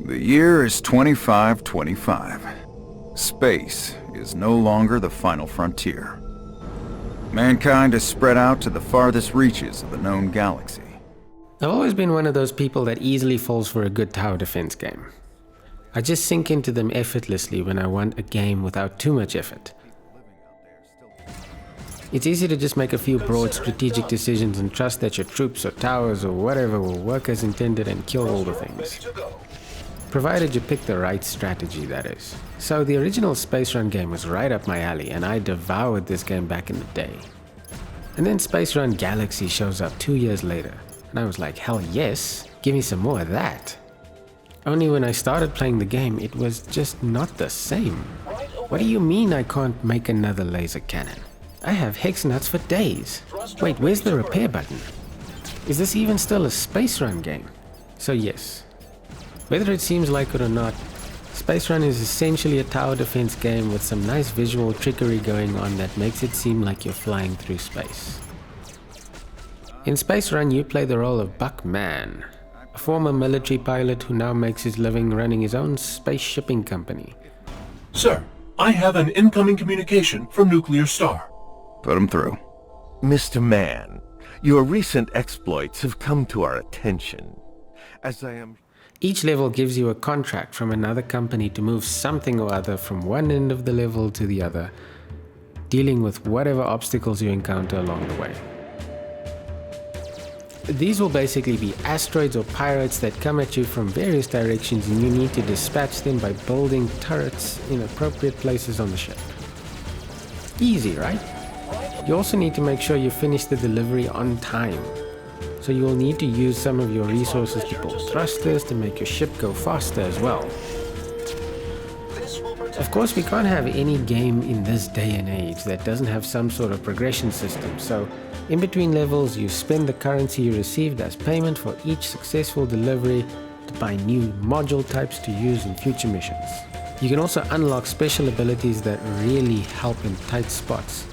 The year is 2525. Space is no longer the final frontier. Mankind has spread out to the farthest reaches of the known galaxy. I've always been one of those people that easily falls for a good tower defense game. I just sink into them effortlessly when I want a game without too much effort. It's easy to just make a few broad strategic decisions and trust that your troops or towers or whatever will work as intended and kill all the things. Provided you pick the right strategy, that is. So the original Space Run game was right up my alley, and I devoured this game back in the day. And then Space Run Galaxy shows up 2 years later, and I was like, hell yes, give me some more of that. Only when I started playing the game, it was just not the same. What do you mean I can't make another laser cannon? I have hex nuts for days. Wait, where's the repair button? Is this even still a Space Run game? So yes. Whether it seems like it or not, Space Run is essentially a tower defense game with some nice visual trickery going on that makes it seem like you're flying through space. In Space Run, you play the role of Buck Man, a former military pilot who now makes his living running his own space shipping company. Sir, I have an incoming communication from Nuclear Star. Put him through. Mr. Mann, your recent exploits have come to our attention. Each level gives you a contract from another company to move something or other from one end of the level to the other, dealing with whatever obstacles you encounter along the way. These will basically be asteroids or pirates that come at you from various directions, and you need to dispatch them by building turrets in appropriate places on the ship. Easy, right? You also need to make sure you finish the delivery on time. So you will need to use some of your resources to build thrusters to make your ship go faster as well. Of course, we can't have any game in this day and age that doesn't have some sort of progression system, so in between levels you spend the currency you received as payment for each successful delivery to buy new module types to use in future missions. You can also unlock special abilities that really help in tight spots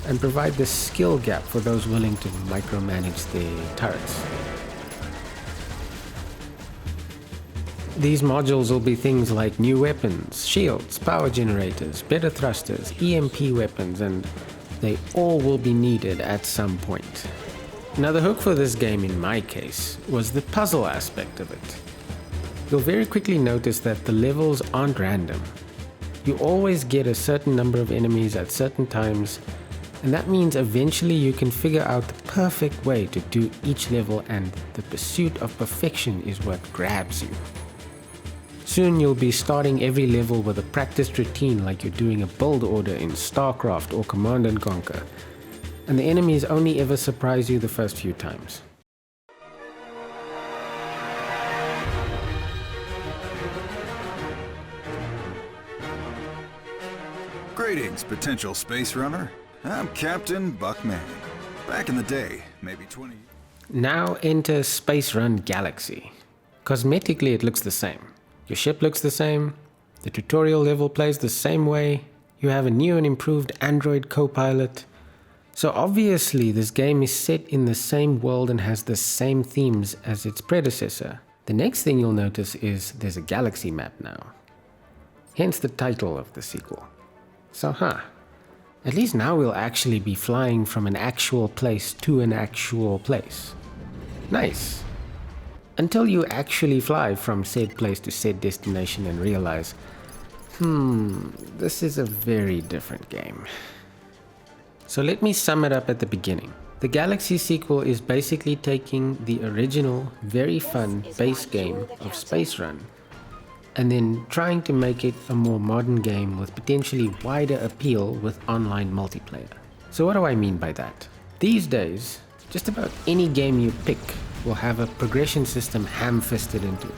and provide the skill gap for those willing to micromanage their turrets. These modules will be things like new weapons, shields, power generators, better thrusters, EMP weapons, and they all will be needed at some point. Now the hook for this game in my case was the puzzle aspect of it. You'll very quickly notice that the levels aren't random. You always get a certain number of enemies at certain times, and that means eventually you can figure out the perfect way to do each level, and the pursuit of perfection is what grabs you. Soon you'll be starting every level with a practiced routine like you're doing a build order in StarCraft or Command & Conquer, and the enemies only ever surprise you the first few times. Greetings, potential space runner. I'm Captain Buckman. Back in the day, maybe 20... Now enter Space Run Galaxy. Cosmetically it looks the same. Your ship looks the same, the tutorial level plays the same way, you have a new and improved Android co-pilot. So obviously this game is set in the same world and has the same themes as its predecessor. The next thing you'll notice is there's a galaxy map now. Hence the title of the sequel. So at least now we'll actually be flying from an actual place to an actual place. Nice. Until you actually fly from said place to said destination and realize, this is a very different game. So let me sum it up at the beginning. The Galaxy sequel is basically taking the original, very fun base game of Space Run and then trying to make it a more modern game with potentially wider appeal with online multiplayer. So what do I mean by that? These days, just about any game you pick will have a progression system ham-fisted into it.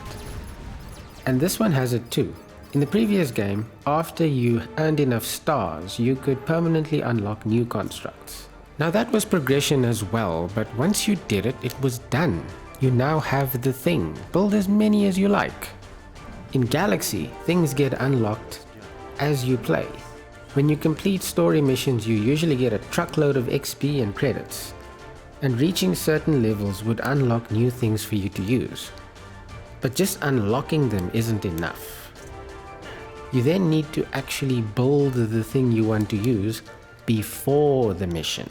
And this one has it too. In the previous game, after you earned enough stars, you could permanently unlock new constructs. Now that was progression as well, but once you did it, it was done. You now have the thing. Build as many as you like. In Galaxy, things get unlocked as you play. When you complete story missions, you usually get a truckload of XP and credits, and reaching certain levels would unlock new things for you to use. But just unlocking them isn't enough. You then need to actually build the thing you want to use before the mission.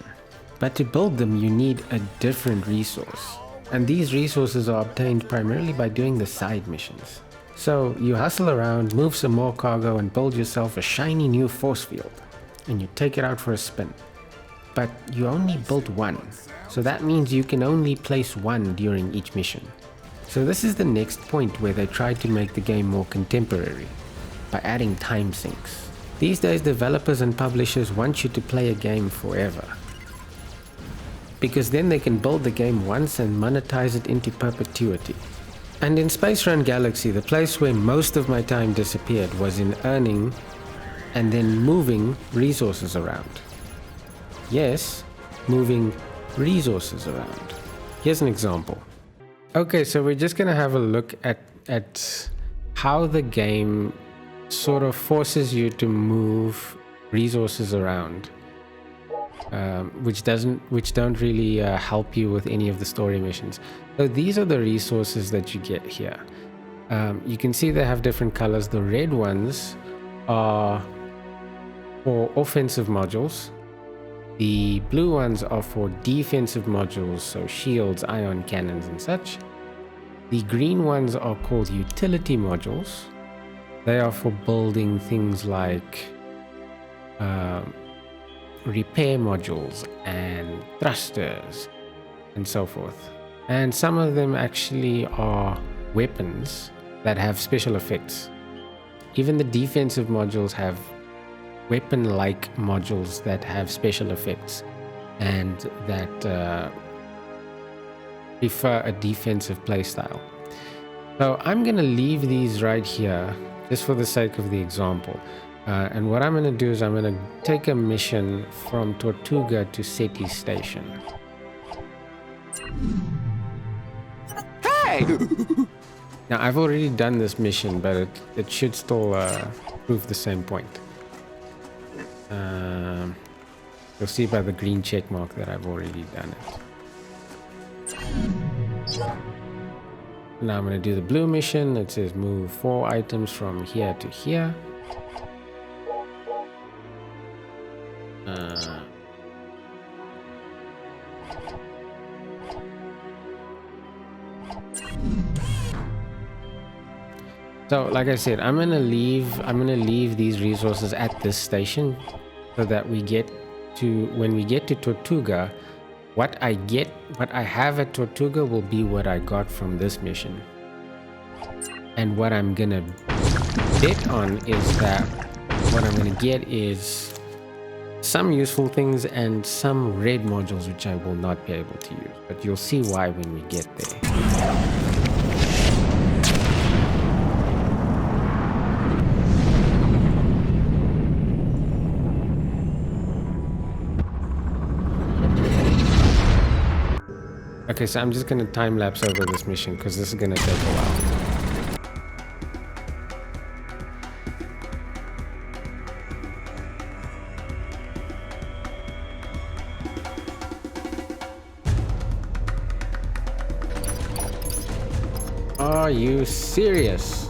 But to build them, you need a different resource. And these resources are obtained primarily by doing the side missions. So you hustle around, move some more cargo, and build yourself a shiny new force field. And you take it out for a spin. But you only built one. So that means you can only place one during each mission. So this is the next point where they try to make the game more contemporary by adding time sinks. These days developers and publishers want you to play a game forever, because then they can build the game once and monetize it into perpetuity. And in Space Run Galaxy, the place where most of my time disappeared was in earning and then moving resources around. Yes, moving resources around. Here's an example. Okay, so we're just gonna have a look at how the game sort of forces you to move resources around, which don't really help you with any of the story missions. So these are the resources that you get here. You can see they have different colors. The red ones are for offensive modules. The blue ones are for defensive modules, so shields, ion cannons and such. The green ones are called utility modules. They are for building things like repair modules and thrusters and so forth. And some of them actually are weapons that have special effects. Even the defensive modules have weapon-like modules that have special effects and that prefer a defensive playstyle. So I'm going to leave these right here just for the sake of the example. And what I'm going to do is I'm going to take a mission from Tortuga to Seti Station. Hey! Now I've already done this mission, but it should still prove the same point. You'll see by the green check mark that I've already done it. Now I'm going to do the blue mission. It says move 4 items from here to here. So like I said, I'm gonna leave these resources at this station so that when we get to Tortuga, what I have at Tortuga will be what I got from this mission. And what I'm gonna bet on is that what I'm gonna get is some useful things and some red modules which I will not be able to use. But you'll see why when we get there. Okay, so I'm just gonna time lapse over this mission because this is gonna take a while. Are you serious?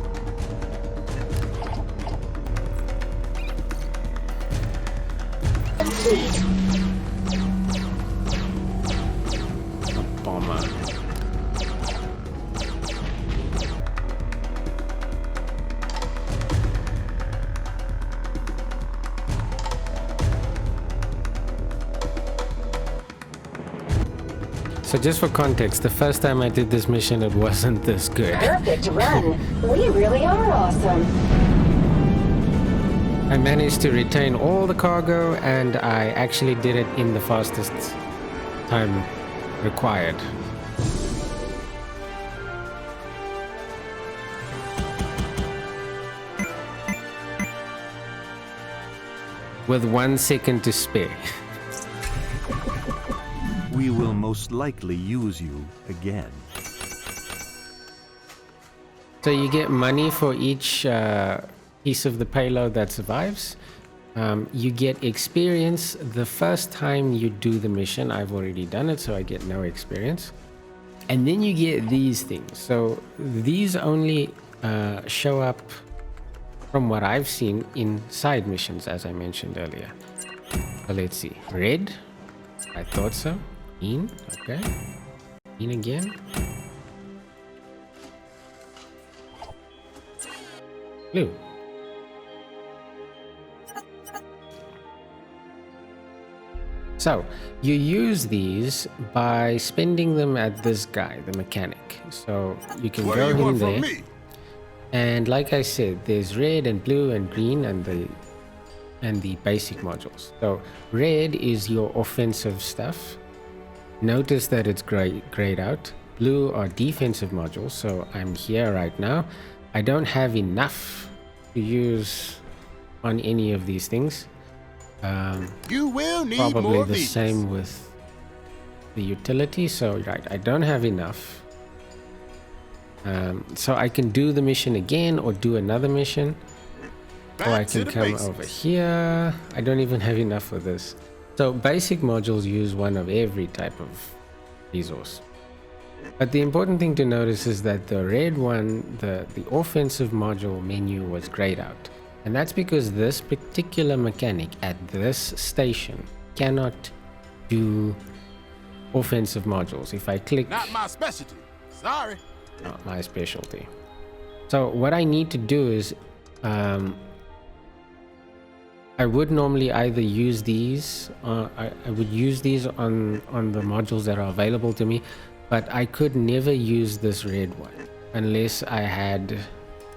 So just for context, the first time I did this mission, it wasn't this good. Perfect run. We really are awesome. I managed to retain all the cargo, and I actually did it in the fastest time required. With 1 second to spare. We will most likely use you again. So you get money for each piece of the payload that survives. You get experience the first time you do the mission. I've already done it, so I get no experience. And then you get these things. So these only show up, from what I've seen, in side missions, as I mentioned earlier. So let's see. Red. I thought so. Green. Okay. Green again. Blue. So you use these by spending them at this guy, the mechanic. So you can go in there. And like I said, there's red and blue and green and the basic modules. So red is your offensive stuff. Notice that it's grayed out. Blue are defensive modules. So I'm here right now. I don't have enough to use on any of these things. You will need probably more the visas. same with the utility. So right, I don't have enough. So I can do the mission again or do another mission. Or I can come over here. I don't even have enough for this. So basic modules use one of every type of resource. But the important thing to notice is that the red one, the offensive module menu was grayed out. And that's because this particular mechanic at this station cannot do offensive modules. If I click... Not my specialty. Sorry. Not my specialty. So what I need to do is... I would normally either use these, I would use these on the modules that are available to me, but I could never use this red one unless I had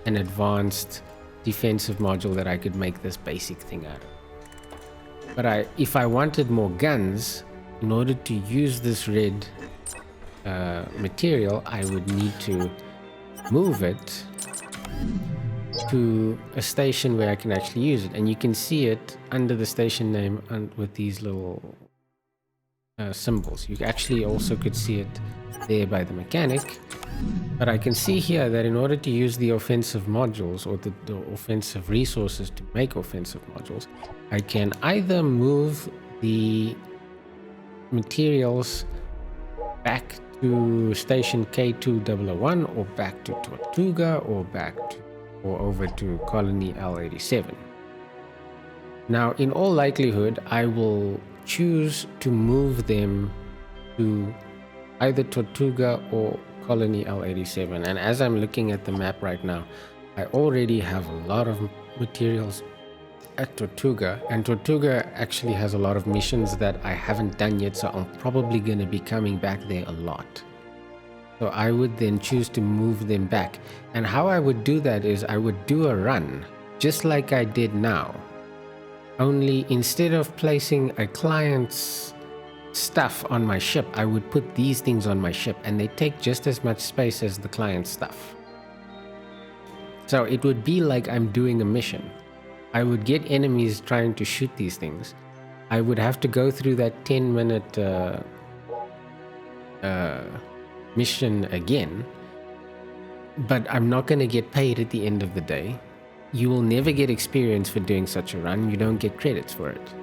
an advanced defensive module that I could make this basic thing out of. But if I wanted more guns, in order to use this red material, I would need to move it to a station where I can actually use it. And you can see it under the station name and with these little symbols. You actually also could see it there by the mechanic. But I can see here that in order to use the offensive modules or the offensive resources to make offensive modules, I can either move the materials back to station K2001 or back to Tortuga or or over to colony L87. Now, in all likelihood, I will choose to move them to either Tortuga or colony L87. And as I'm looking at the map right now, I already have a lot of materials at Tortuga, and Tortuga actually has a lot of missions that I haven't done yet, so I'm probably going to be coming back there a lot. So I would then choose to move them back. And how I would do that is I would do a run, just like I did now. Only instead of placing a client's stuff on my ship, I would put these things on my ship, and they take just as much space as the client's stuff. So it would be like I'm doing a mission. I would get enemies trying to shoot these things. I would have to go through that 10-minute mission again, but I'm not going to get paid at the end of the day. You will never get experience for doing such a run. You don't get credits for it.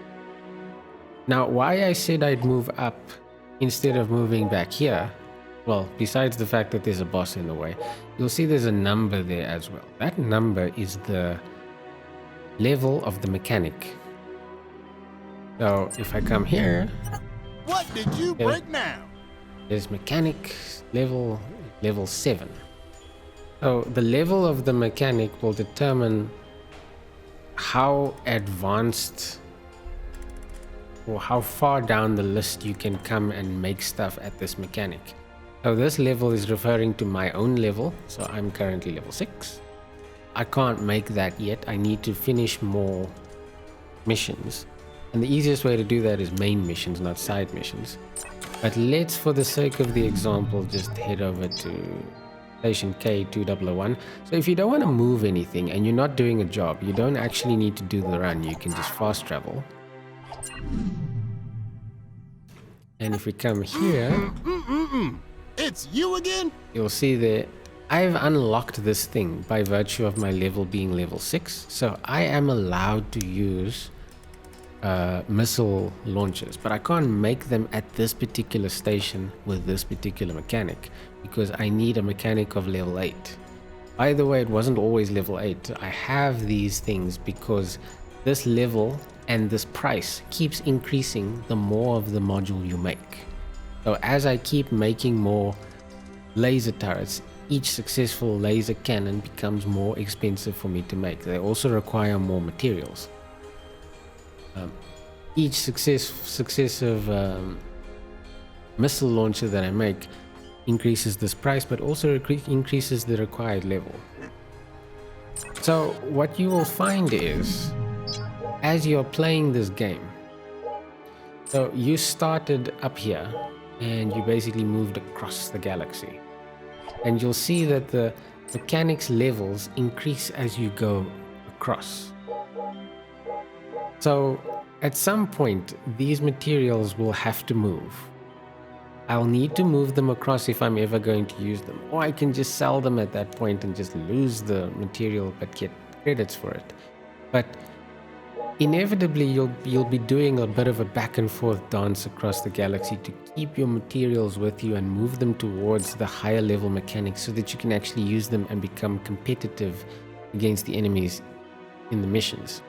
Now, why I said I'd move up instead of moving back here, well, besides the fact that there's a boss in the way, you'll see there's a number there as well. That number is the level of the mechanic. So if I come here, What did you break now? there's mechanic level 7. So the level of the mechanic will determine how advanced or how far down the list you can come and make stuff at this mechanic. So this level is referring to my own level. So I'm currently level 6. I can't make that yet. I need to finish more missions. And the easiest way to do that is main missions, not side missions. But let's, for the sake of the example, just head over to station K2001. So if you don't want to move anything and you're not doing a job, you don't actually need to do the run. You can just fast travel. And if we come here, It's you again? you'll see that I've unlocked this thing by virtue of my level being level 6. So I am allowed to use missile launchers, but I can't make them at this particular station with this particular mechanic because I need a mechanic of level 8. By the way, it wasn't always level 8. I have these things because this level and this price keeps increasing the more of the module you make. So as I keep making more laser turrets, each successful laser cannon becomes more expensive for me to make. They also require more materials. Each successive missile launcher that I make increases this price, but also increases the required level. So what you will find is, as you're playing this game, so you started up here and you basically moved across the galaxy, and you'll see that the mechanics levels increase as you go across. So at some point these materials will have to move. I'll need to move them across if I'm ever going to use them, or I can just sell them at that point and just lose the material but get credits for it. But inevitably you'll be doing a bit of a back and forth dance across the galaxy to keep your materials with you and move them towards the higher level mechanics so that you can actually use them and become competitive against the enemies in the missions.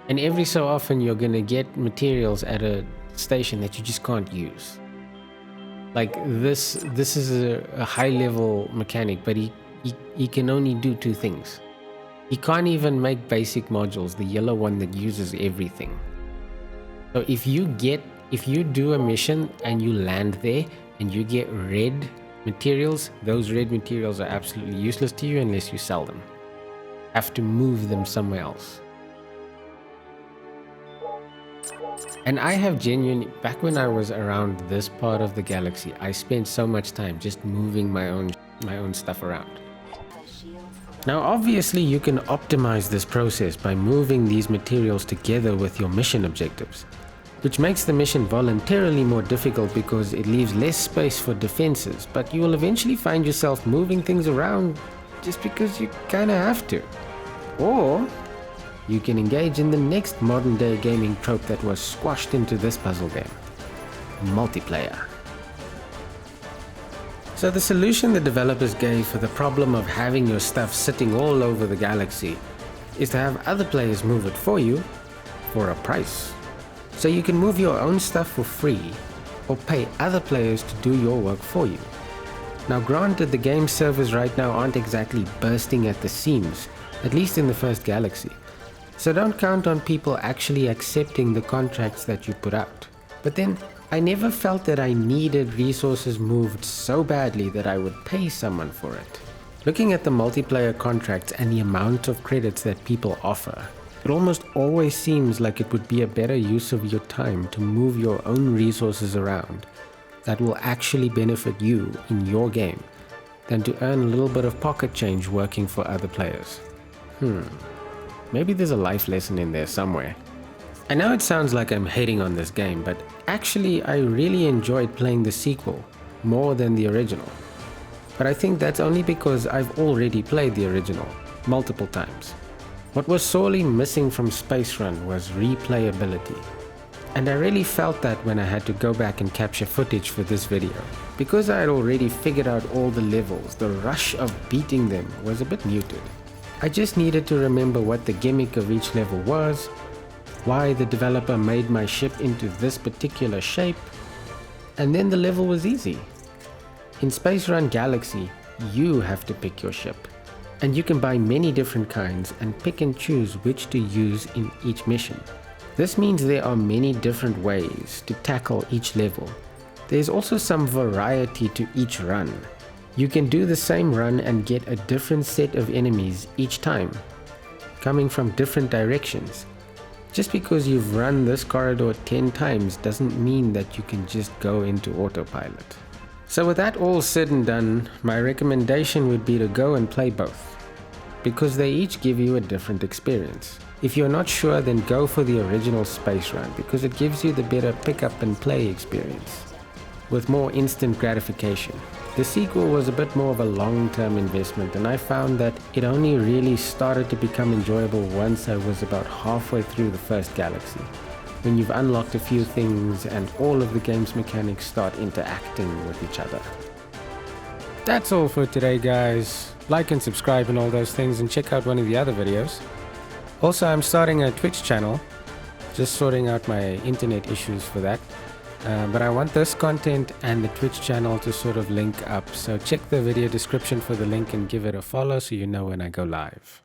And every so often you're gonna get materials at a station that you just can't use. Like this is a high level mechanic, but he can only do 2 things. He can't even make basic modules, the yellow one that uses everything. So if you do a mission and you land there and you get red materials, those red materials are absolutely useless to you unless you sell them. Have to move them somewhere else. And I have genuinely, back when I was around this part of the galaxy, I spent so much time just moving my own stuff around. Now obviously you can optimize this process by moving these materials together with your mission objectives, which makes the mission voluntarily more difficult because it leaves less space for defenses, but you will eventually find yourself moving things around just because you kinda have to. Or you can engage in the next modern day gaming trope that was squashed into this puzzle game: multiplayer. So the solution the developers gave for the problem of having your stuff sitting all over the galaxy is to have other players move it for you for a price. So you can move your own stuff for free or pay other players to do your work for you. Now granted, the game servers right now aren't exactly bursting at the seams, at least in the first galaxy. So don't count on people actually accepting the contracts that you put out. But then, I never felt that I needed resources moved so badly that I would pay someone for it. Looking at the multiplayer contracts and the amount of credits that people offer, it almost always seems like it would be a better use of your time to move your own resources around that will actually benefit you in your game than to earn a little bit of pocket change working for other players. Maybe there's a life lesson in there somewhere. I know it sounds like I'm hating on this game, but actually I really enjoyed playing the sequel more than the original. But I think that's only because I've already played the original multiple times. What was sorely missing from Space Run was replayability. And I really felt that when I had to go back and capture footage for this video. Because I had already figured out all the levels, the rush of beating them was a bit muted. I just needed to remember what the gimmick of each level was, why the developer made my ship into this particular shape, and then the level was easy. In Space Run Galaxy, you have to pick your ship, and you can buy many different kinds and pick and choose which to use in each mission. This means there are many different ways to tackle each level. There's also some variety to each run. You can do the same run and get a different set of enemies each time, coming from different directions. Just because you've run this corridor 10 times doesn't mean that you can just go into autopilot. So with that all said and done, my recommendation would be to go and play both, because they each give you a different experience. If you're not sure, then go for the original Space Run, because it gives you the better pick up and play experience, with more instant gratification. The sequel was a bit more of a long-term investment, and I found that it only really started to become enjoyable once I was about halfway through the first galaxy, when you've unlocked a few things and all of the game's mechanics start interacting with each other. That's all for today, guys. Like and subscribe and all those things, and check out one of the other videos. Also, I'm starting a Twitch channel, just sorting out my internet issues for that. But I want this content and the Twitch channel to sort of link up, so check the video description for the link and give it a follow so you know when I go live.